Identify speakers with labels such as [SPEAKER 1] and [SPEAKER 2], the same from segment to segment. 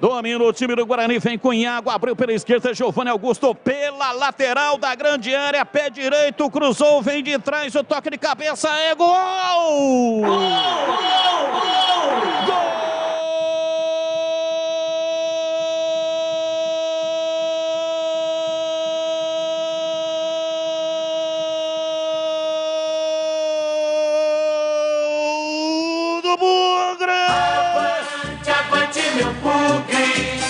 [SPEAKER 1] Domina o time do Guarani, vem com Iago, abriu pela esquerda, Giovanni Augusto pela lateral da grande área, pé direito, cruzou, vem de trás, o toque de cabeça, é gol! Gol! Gol! Do Bugre!
[SPEAKER 2] Avante, meu Bugre!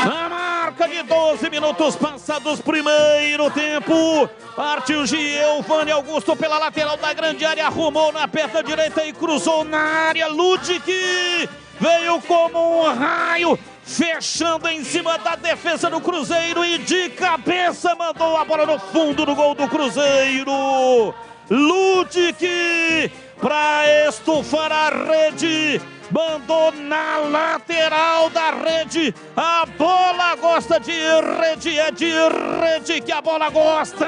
[SPEAKER 1] Na marca de 12 minutos passados, primeiro tempo, partiu Giovanni Augusto pela lateral da grande área, arrumou na perna direita e cruzou na área. Ludwig veio como um raio, fechando em cima da defesa do Cruzeiro e de cabeça mandou a bola no fundo do gol do Cruzeiro. Ludwig para estufar a rede, mandou na lateral da rede, a bola gosta de rede, é de rede que a bola gosta.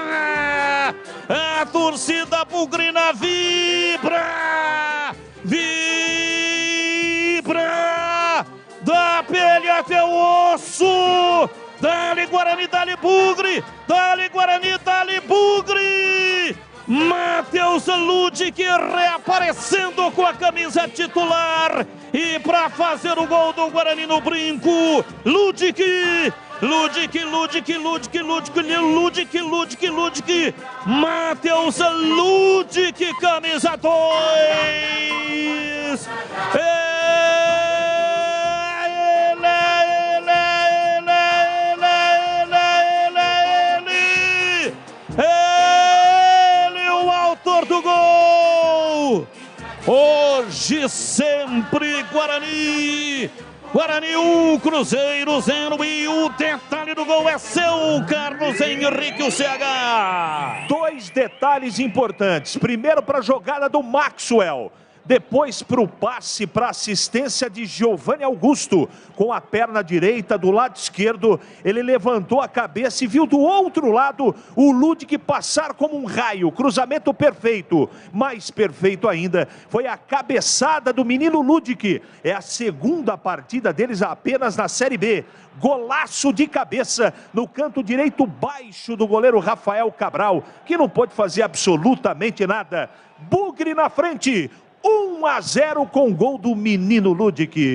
[SPEAKER 1] A torcida bugrina vibra, vibra, da pele até o osso. Dá-lhe Guarani, dá-lhe Bugre, dá-lhe Guarani, dá-lhe Bugre. Matheus Ludwig reaparecendo com a camisa titular e para fazer o gol do Guarani no brinco. Ludwig, Matheus Ludwig, camisa 2. Do gol, hoje sempre Guarani, Guarani 1, Cruzeiro 0, e o detalhe do gol é seu, Carlos Henrique, o CH.
[SPEAKER 3] Dois detalhes importantes, primeiro para a jogada do Maxwell, depois para o passe, para a assistência de Giovanni Augusto, com a perna direita do lado esquerdo, ele levantou a cabeça e viu do outro lado o Ludwig passar como um raio, cruzamento perfeito. Mais perfeito ainda foi a cabeçada do menino Ludwig, é a segunda partida deles apenas na Série B. Golaço de cabeça no canto direito baixo do goleiro Rafael Cabral, que não pôde fazer absolutamente nada. Bugre na frente, 1-0 com gol do menino Ludwig.